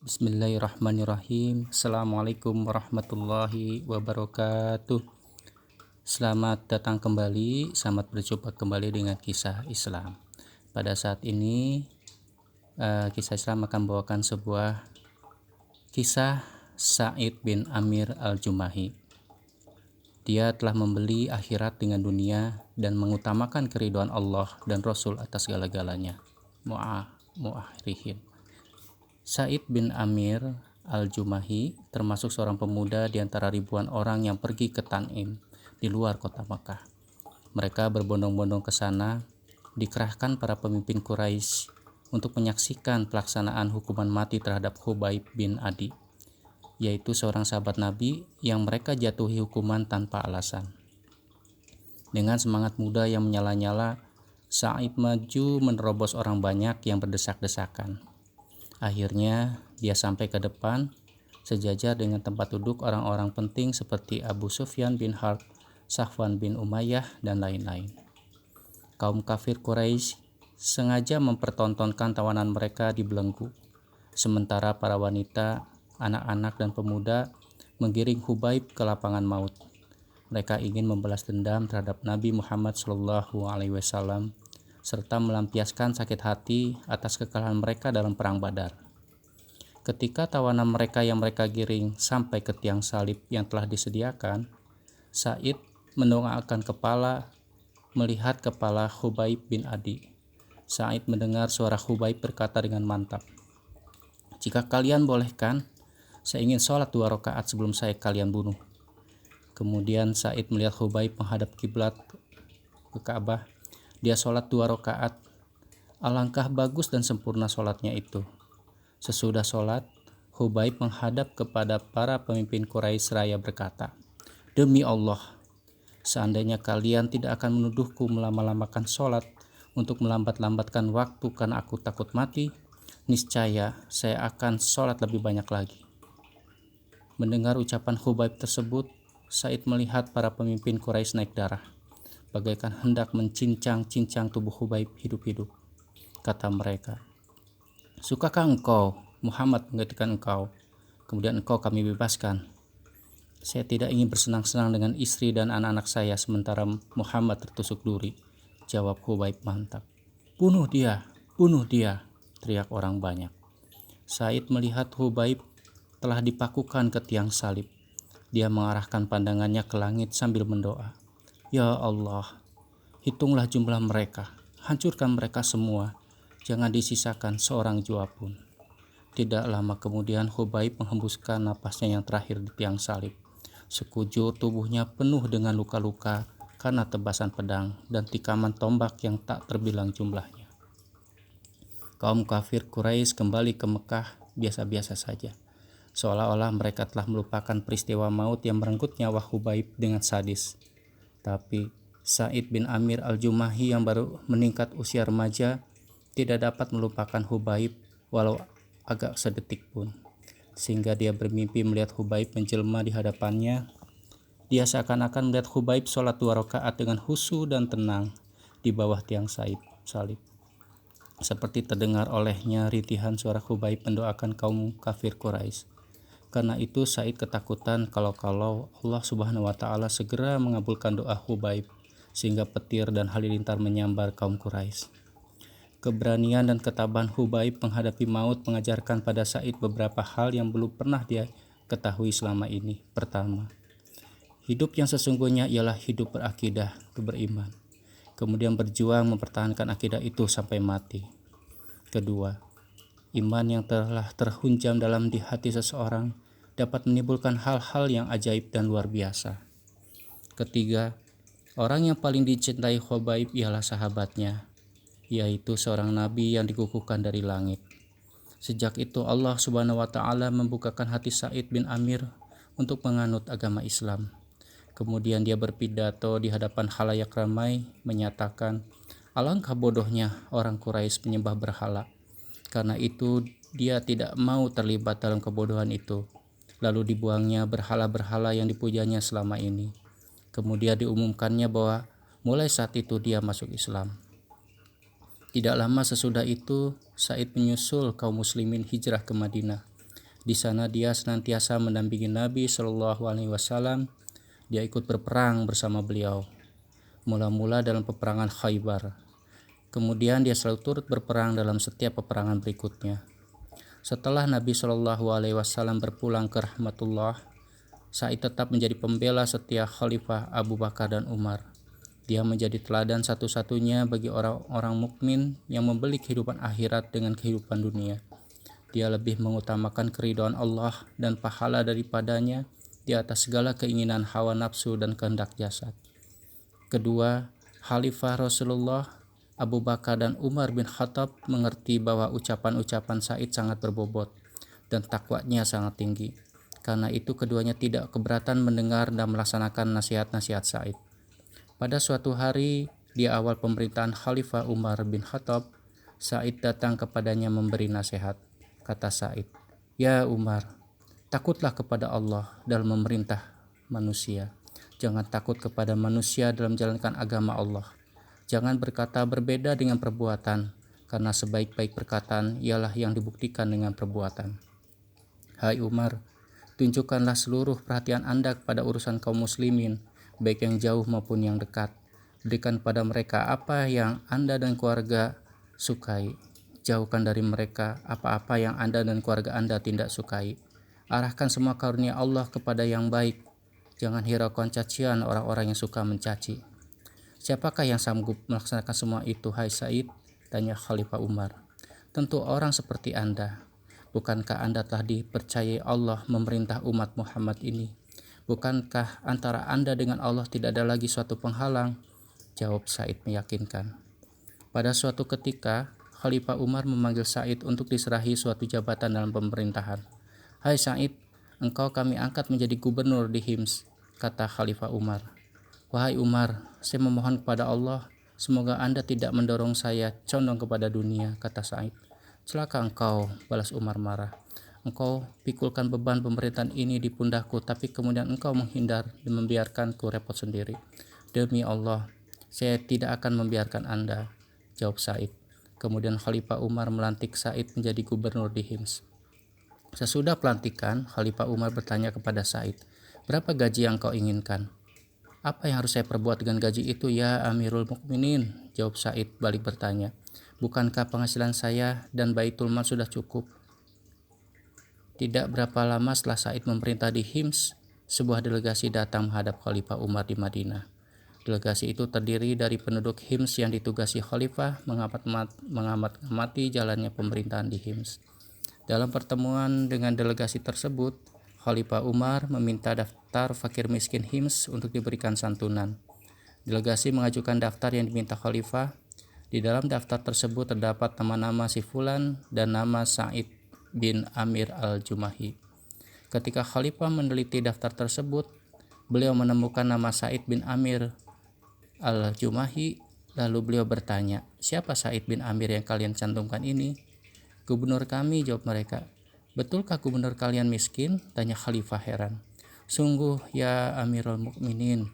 Bismillahirrahmanirrahim. Assalamualaikum warahmatullahi wabarakatuh. Selamat datang kembali, selamat berjumpa kembali dengan kisah Islam. Pada saat ini kisah Islam akan membawakan sebuah kisah Sa'id bin Amir al-Jumahi. Dia telah membeli akhirat dengan dunia dan mengutamakan keridhaan Allah dan Rasul atas segala-galanya. Mu'ahrihin. Sa'id bin Amir al-Jumahi termasuk seorang pemuda di antara ribuan orang yang pergi ke Tan'im di luar kota Makkah. Mereka berbondong-bondong ke sana, dikerahkan para pemimpin Quraisy untuk menyaksikan pelaksanaan hukuman mati terhadap Khubayb bin Adi, yaitu seorang sahabat Nabi yang mereka jatuhi hukuman tanpa alasan. Dengan semangat muda yang menyala-nyala, Sa'id maju menerobos orang banyak yang berdesak-desakan. Akhirnya dia sampai ke depan, sejajar dengan tempat duduk orang-orang penting seperti Abu Sufyan bin Harb, Safwan bin Umayyah, dan lain-lain. Kaum kafir Quraisy sengaja mempertontonkan tawanan mereka di belenggu, sementara para wanita, anak-anak, dan pemuda menggiring Khubayb ke lapangan maut. Mereka ingin membalas dendam terhadap Nabi Muhammad SAW serta melampiaskan sakit hati atas kekalahan mereka dalam perang Badar. Ketika tawanan mereka yang mereka giring sampai ke tiang salib yang telah disediakan, Sa'id mendongakkan kepala melihat kepala Khubayb bin Adi. Sa'id mendengar suara Khubayb berkata dengan mantap, "Jika kalian bolehkan, saya ingin sholat 2 rakaat sebelum saya kalian bunuh." Kemudian Sa'id melihat Khubayb menghadap kiblat ke Ka'bah. Dia sholat 2 rakaat. Alangkah bagus dan sempurna sholatnya itu. Sesudah sholat, Khubayb menghadap kepada para pemimpin Quraisy seraya berkata, "Demi Allah, seandainya kalian tidak akan menuduhku melama-lamakan sholat untuk melambat-lambatkan waktu karena aku takut mati, niscaya saya akan sholat lebih banyak lagi." Mendengar ucapan Khubayb tersebut, Sa'id melihat para pemimpin Quraisy naik darah, bagaikan hendak mencincang-cincang tubuh Khubayb hidup-hidup. Kata mereka, "Sukakah engkau Muhammad menggantikan engkau, kemudian engkau kami bebaskan?" "Saya tidak ingin bersenang-senang dengan istri dan anak-anak saya sementara Muhammad tertusuk duri," jawab Khubayb mantap. Bunuh dia, teriak orang banyak. Sa'id melihat Khubayb telah dipakukan ke tiang salib. Dia mengarahkan pandangannya ke langit sambil mendoa, "Ya Allah, hitunglah jumlah mereka, hancurkan mereka semua, jangan disisakan seorang jua pun." Tidak lama kemudian Khubayb menghembuskan napasnya yang terakhir di tiang salib. Sekujur tubuhnya penuh dengan luka-luka karena tebasan pedang dan tikaman tombak yang tak terbilang jumlahnya. Kaum kafir Quraisy kembali ke Mekah biasa-biasa saja, seolah-olah mereka telah melupakan peristiwa maut yang merenggut nyawa Khubayb dengan sadis. Tapi Sa'id bin Amir al-Jumahi yang baru meningkat usia remaja tidak dapat melupakan Khubayb walau agak sedetik pun, sehingga dia bermimpi melihat Khubayb menjelma di hadapannya. Dia seakan-akan melihat Khubayb sholat 2 rakaat dengan khusyuk dan tenang di bawah tiang salib. Seperti terdengar olehnya rintihan suara Khubayb mendoakan kaum kafir Quraisy. Karena itu Sa'id ketakutan kalau Allah Subhanahu wa Ta'ala segera mengabulkan doa Khubayb sehingga petir dan halilintar menyambar kaum Quraisy. Keberanian dan ketabahan Khubayb menghadapi maut mengajarkan pada Sa'id beberapa hal yang belum pernah dia ketahui selama ini. Pertama, hidup yang sesungguhnya ialah hidup berakidah, beriman, kemudian berjuang mempertahankan akidah itu sampai mati. Kedua, iman yang telah terhunjam dalam di hati seseorang dapat menimbulkan hal-hal yang ajaib dan luar biasa. Ketiga, orang yang paling dicintai Khubayb ialah sahabatnya, yaitu seorang nabi yang dikukuhkan dari langit. Sejak itu Allah Subhanahu wa Ta'ala membukakan hati Sa'id bin Amir untuk menganut agama Islam. Kemudian dia berpidato di hadapan khalayak ramai menyatakan, alangkah bodohnya orang Quraisy menyembah berhala. Karena itu dia tidak mau terlibat dalam kebodohan itu. Lalu dibuangnya berhala-berhala yang dipujanya selama ini. Kemudian diumumkannya bahwa mulai saat itu dia masuk Islam. Tidak lama sesudah itu, Sa'id menyusul kaum muslimin hijrah ke Madinah. Di sana dia senantiasa mendampingi Nabi Shallallahu Alaihi Wasallam. Dia ikut berperang bersama beliau. Mula-mula dalam peperangan Khaybar. Kemudian dia selalu turut berperang dalam setiap peperangan berikutnya. Setelah Nabi Shallallahu Alaihi Wasallam berpulang ke rahmatullah, Sa'id tetap menjadi pembela setia Khalifah Abu Bakar dan Umar. Dia menjadi teladan satu-satunya bagi orang-orang mukmin yang membeli kehidupan akhirat dengan kehidupan dunia. Dia lebih mengutamakan keridhaan Allah dan pahala daripadanya di atas segala keinginan hawa nafsu dan kehendak jasad. Kedua, Khalifah Rasulullah Abu Bakar dan Umar bin Khattab mengerti bahwa ucapan-ucapan Sa'id sangat berbobot dan takwanya sangat tinggi. Karena itu keduanya tidak keberatan mendengar dan melaksanakan nasihat-nasihat Sa'id. Pada suatu hari di awal pemerintahan Khalifah Umar bin Khattab, Sa'id datang kepadanya memberi nasihat. Kata Sa'id, "Ya Umar, takutlah kepada Allah dalam memerintah manusia. Jangan takut kepada manusia dalam menjalankan agama Allah. Jangan berkata berbeda dengan perbuatan, karena sebaik-baik perkataan ialah yang dibuktikan dengan perbuatan. Hai Umar, tunjukkanlah seluruh perhatian Anda kepada urusan kaum muslimin, baik yang jauh maupun yang dekat. Berikan pada mereka apa yang Anda dan keluarga sukai. Jauhkan dari mereka apa-apa yang Anda dan keluarga Anda tidak sukai. Arahkan semua karunia Allah kepada yang baik. Jangan hiraukan cacian orang-orang yang suka mencaci." "Siapakah yang sanggup melaksanakan semua itu, hai Sa'id?" tanya Khalifah Umar. "Tentu orang seperti Anda. Bukankah Anda telah dipercayai Allah memerintah umat Muhammad ini? Bukankah antara Anda dengan Allah tidak ada lagi suatu penghalang?" Jawab Sa'id meyakinkan. Pada suatu ketika, Khalifah Umar memanggil Sa'id untuk diserahi suatu jabatan dalam pemerintahan. "Hai Sa'id, engkau kami angkat menjadi gubernur di Hims," kata Khalifah Umar. "Wahai Umar, saya memohon kepada Allah, semoga Anda tidak mendorong saya condong kepada dunia," kata Sa'id. "Celaka engkau," balas Umar marah. "Engkau pikulkan beban pemerintahan ini di pundakku, tapi kemudian engkau menghindar dan membiarkanku repot sendiri." "Demi Allah, saya tidak akan membiarkan Anda," jawab Sa'id. Kemudian Khalifah Umar melantik Sa'id menjadi gubernur di Hims. Sesudah pelantikan, Khalifah Umar bertanya kepada Sa'id, "Berapa gaji yang kau inginkan?" "Apa yang harus saya perbuat dengan gaji itu, ya Amirul Mukminin?" jawab Sa'id balik bertanya. "Bukankah penghasilan saya dan Baitul Mal sudah cukup?" Tidak berapa lama setelah Sa'id memerintah di Hims, sebuah delegasi datang menghadap Khalifah Umar di Madinah. Delegasi itu terdiri dari penduduk Hims yang ditugasi Khalifah mengamati jalannya pemerintahan di Hims. Dalam pertemuan dengan delegasi tersebut, Khalifah Umar meminta daftar fakir miskin Hims untuk diberikan santunan. Delegasi mengajukan daftar yang diminta Khalifah. Di dalam daftar tersebut terdapat nama-nama si Fulan dan nama Sa'id bin Amir al-Jumahi. Ketika Khalifah meneliti daftar tersebut, beliau menemukan nama Sa'id bin Amir al-Jumahi. Lalu beliau bertanya, "Siapa Sa'id bin Amir yang kalian cantumkan ini?" "Gubernur kami," jawab mereka. "Betulkah gubernur kalian miskin?" tanya Khalifah heran. "Sungguh ya Amirul Mukminin,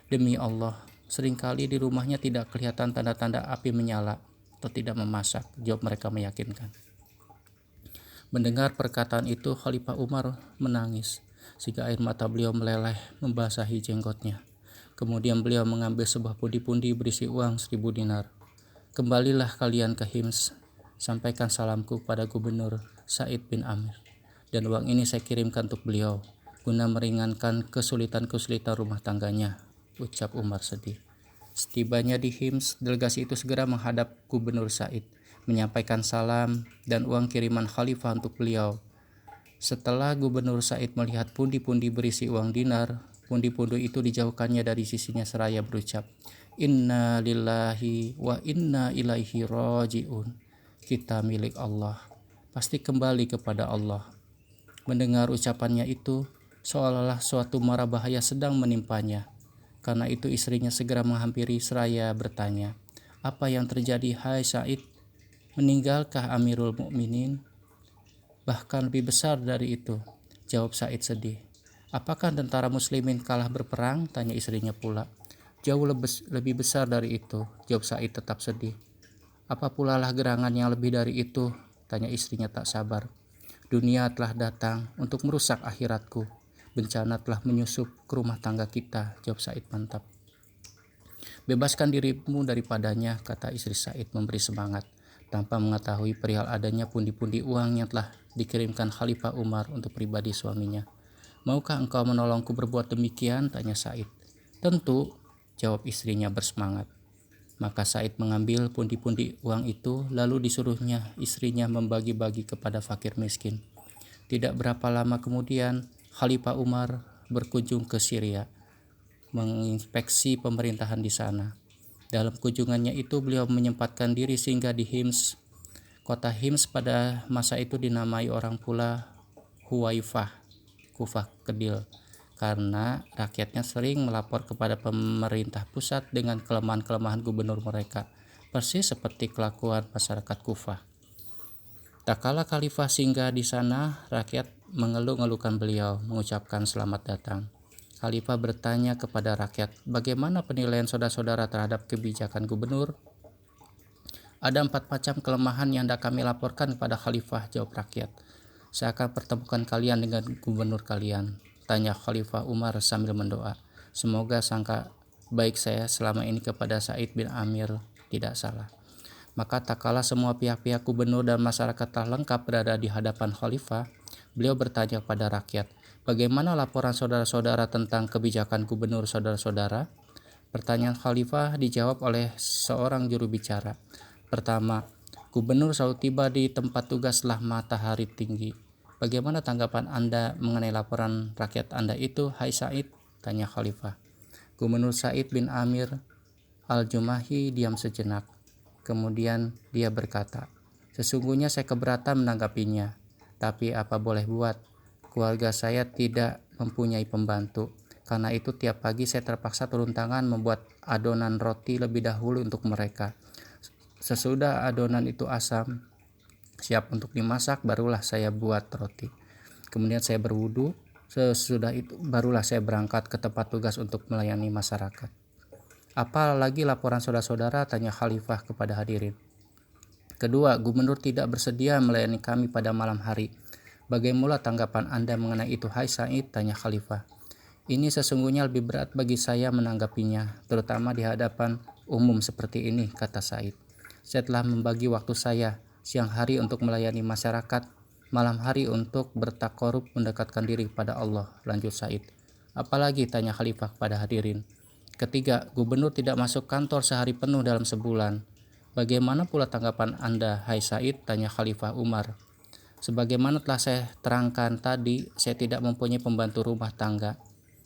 demi Allah, seringkali di rumahnya tidak kelihatan tanda-tanda api menyala atau tidak memasak," jawab mereka meyakinkan. Mendengar perkataan itu, Khalifah Umar menangis sehingga air mata beliau meleleh membasahi jenggotnya. Kemudian beliau mengambil sebuah pundi-pundi berisi uang 1.000 dinar. "Kembalilah kalian ke Hims, sampaikan salamku kepada Gubernur Sa'id bin Amir, dan uang ini saya kirimkan untuk beliau guna meringankan kesulitan-kesulitan rumah tangganya," ucap Umar sedih. Setibanya di Hims, delegasi itu segera menghadap Gubernur Sa'id, menyampaikan salam dan uang kiriman Khalifah untuk beliau. Setelah Gubernur Sa'id melihat pundi-pundi berisi uang dinar, pundi-pundi itu dijauhkannya dari sisinya seraya berucap, "Inna lillahi wa inna ilaihi raji'un." Kita milik Allah, pasti kembali kepada Allah. Mendengar ucapannya itu, seolah-olah suatu mara bahaya sedang menimpanya. Karena itu istrinya segera menghampiri seraya bertanya, "Apa yang terjadi, hai Sa'id? Meninggalkah Amirul Mukminin?" "Bahkan lebih besar dari itu," jawab Sa'id sedih. "Apakah tentara muslimin kalah berperang?" tanya istrinya pula. "Jauh lebih besar dari itu," jawab Sa'id tetap sedih. "Apa pula lah gerangan yang lebih dari itu?" tanya istrinya tak sabar. Dunia telah datang untuk merusak akhiratku. Bencana telah menyusup ke rumah tangga kita, jawab Said mantap. Bebaskan dirimu daripadanya, kata istri Said memberi semangat, tanpa mengetahui perihal adanya pundi-pundi uang yang telah dikirimkan Khalifah Umar untuk pribadi suaminya. Maukah engkau menolongku berbuat demikian? Tanya Said. Tentu, jawab istrinya bersemangat. Maka Said mengambil pundi-pundi uang itu, lalu disuruhnya istrinya membagi-bagi kepada fakir miskin. Tidak berapa lama kemudian, Khalifah Umar berkunjung ke Syria, menginspeksi pemerintahan di sana. Dalam kunjungannya itu beliau menyempatkan diri singgah di Hims. Kota Hims pada masa itu dinamai orang pula Huwaifah, Kufah Kedil, karena rakyatnya sering melapor kepada pemerintah pusat dengan kelemahan-kelemahan gubernur mereka, persis seperti kelakuan masyarakat Kufah. Tak kala Khalifah singgah di sana, rakyat mengeluh-ngeluhkan beliau, mengucapkan selamat datang. Khalifah bertanya kepada rakyat, bagaimana penilaian saudara-saudara terhadap kebijakan gubernur? Ada 4 macam kelemahan yang hendak kami laporkan kepada Khalifah, jawab rakyat. Saya akan pertemukan kalian dengan gubernur kalian, tanya Khalifah Umar sambil mendoa. Semoga sangka baik saya selama ini kepada Said bin Amir tidak salah. Maka tak kala semua pihak-pihak gubernur dan masyarakat telah lengkap berada di hadapan Khalifah, beliau bertanya kepada rakyat, bagaimana laporan saudara-saudara tentang kebijakan gubernur saudara-saudara? Pertanyaan Khalifah dijawab oleh seorang juru bicara. Pertama, gubernur selalu tiba di tempat tugas setelah matahari tinggi. Bagaimana tanggapan Anda mengenai laporan rakyat Anda itu, hai Said? Tanya Khalifah. Gubernur Said bin Amir al-Jumahi diam sejenak. Kemudian dia berkata, sesungguhnya saya keberatan menanggapinya, tapi apa boleh buat, keluarga saya tidak mempunyai pembantu. Karena itu tiap pagi saya terpaksa turun tangan membuat adonan roti lebih dahulu untuk mereka. Sesudah adonan itu asam, siap untuk dimasak, barulah saya buat roti. Kemudian saya berwudu, sesudah itu barulah saya berangkat ke tempat tugas untuk melayani masyarakat. Apalagi laporan saudara-saudara, tanya Khalifah kepada hadirin. Kedua, gubernur tidak bersedia melayani kami pada malam hari. Bagaimana tanggapan Anda mengenai itu, hai Said? Tanya Khalifah. Ini sesungguhnya lebih berat bagi saya menanggapinya, terutama di hadapan umum seperti ini, kata Said. Saya telah membagi waktu saya, siang hari untuk melayani masyarakat, malam hari untuk bertakorup mendekatkan diri kepada Allah, lanjut Said. Apalagi, tanya Khalifah kepada hadirin. Ketiga, gubernur tidak masuk kantor sehari penuh dalam sebulan. Bagaimana pula tanggapan Anda, hai Said? Tanya Khalifah Umar. Sebagaimana telah saya terangkan tadi, saya tidak mempunyai pembantu rumah tangga.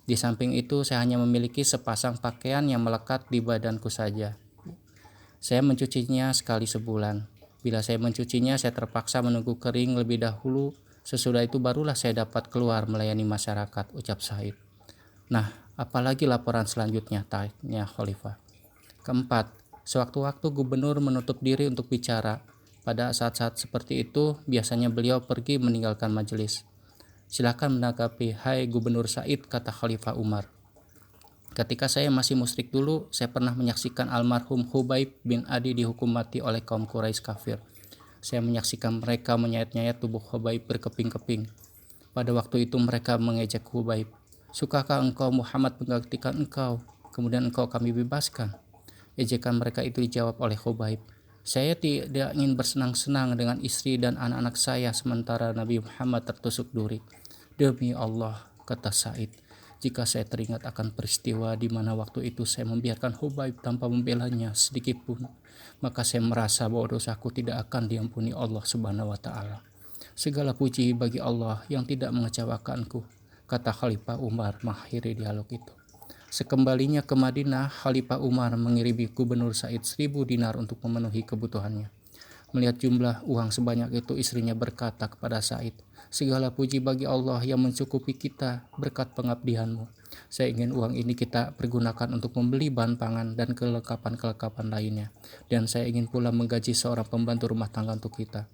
Di samping itu, saya hanya memiliki sepasang pakaian yang melekat di badanku saja. Saya mencucinya sekali sebulan. Bila saya mencucinya, saya terpaksa menunggu kering lebih dahulu. Sesudah itu barulah saya dapat keluar melayani masyarakat, ucap Said. Nah, apalagi laporan selanjutnya, tanya Khalifah. Keempat, sewaktu-waktu gubernur menutup diri untuk bicara. Pada saat-saat seperti itu, biasanya beliau pergi meninggalkan majelis. Silakan menanggapi, hai Gubernur Said, kata Khalifah Umar. Ketika saya masih musyrik dulu, saya pernah menyaksikan almarhum Hubaib bin Adi dihukum mati oleh kaum Quraisy kafir. Saya menyaksikan mereka menyayat-nyayat tubuh Hubaib berkeping-keping. Pada waktu itu mereka mengejek Hubaib. Sukakah engkau Muhammad menggantikan engkau, kemudian engkau kami bebaskan? Ejekan mereka itu dijawab oleh Hubaib. Saya tidak ingin bersenang-senang dengan istri dan anak-anak saya sementara Nabi Muhammad tertusuk duri. Demi Allah, kata Said, jika saya teringat akan peristiwa di mana waktu itu saya membiarkan Hubaib tanpa membelanya sedikit pun, maka saya merasa bahwa dosaku tidak akan diampuni Allah Subhanahu wa Ta'ala. Segala puji bagi Allah yang tidak mengecewakanku, kata Khalifah Umar mengakhiri dialog itu. Sekembalinya ke Madinah, Khalifah Umar mengirimi Gubernur Said 1000 dinar untuk memenuhi kebutuhannya. Melihat jumlah uang sebanyak itu, istrinya berkata kepada Said, segala puji bagi Allah yang mencukupi kita berkat pengabdianmu. Saya ingin uang ini kita pergunakan untuk membeli bahan pangan dan kelengkapan-kelengkapan lainnya. Dan saya ingin pula menggaji seorang pembantu rumah tangga untuk kita.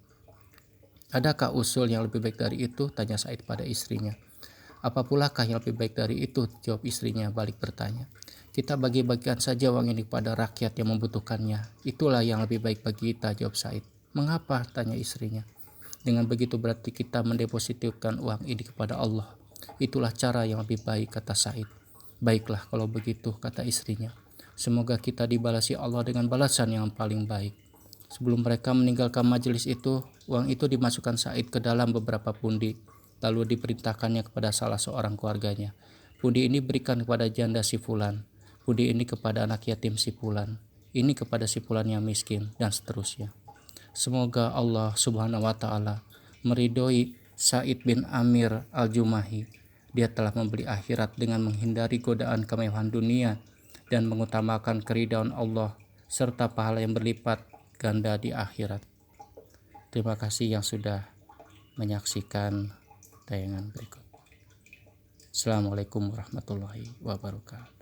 Adakah usul yang lebih baik dari itu? Tanya Said pada istrinya. Apa pulakah yang lebih baik dari itu? Jawab istrinya balik bertanya. Kita bagi-bagikan saja uang ini kepada rakyat yang membutuhkannya. Itulah yang lebih baik bagi kita, jawab Said. Mengapa? Tanya istrinya. Dengan begitu berarti kita mendepositkan uang ini kepada Allah. Itulah cara yang lebih baik, kata Said. Baiklah kalau begitu, kata istrinya. Semoga kita dibalasi Allah dengan balasan yang paling baik. Sebelum mereka meninggalkan majelis itu, uang itu dimasukkan Said ke dalam beberapa pundi, lalu diperintahkannya kepada salah seorang keluarganya. Pundi ini berikan kepada janda si fulan, pundi ini kepada anak yatim si fulan, ini kepada si fulan yang miskin, dan seterusnya. Semoga Allah Subhanahu wa Ta'ala meridhoi Said bin Amir al-Jumahi. Dia telah membeli akhirat dengan menghindari godaan kemewahan dunia dan mengutamakan keridhaan Allah serta pahala yang berlipat ganda di akhirat. Terima kasih yang sudah menyaksikan tayangan berikut. Assalamualaikum warahmatullahi wabarakatuh.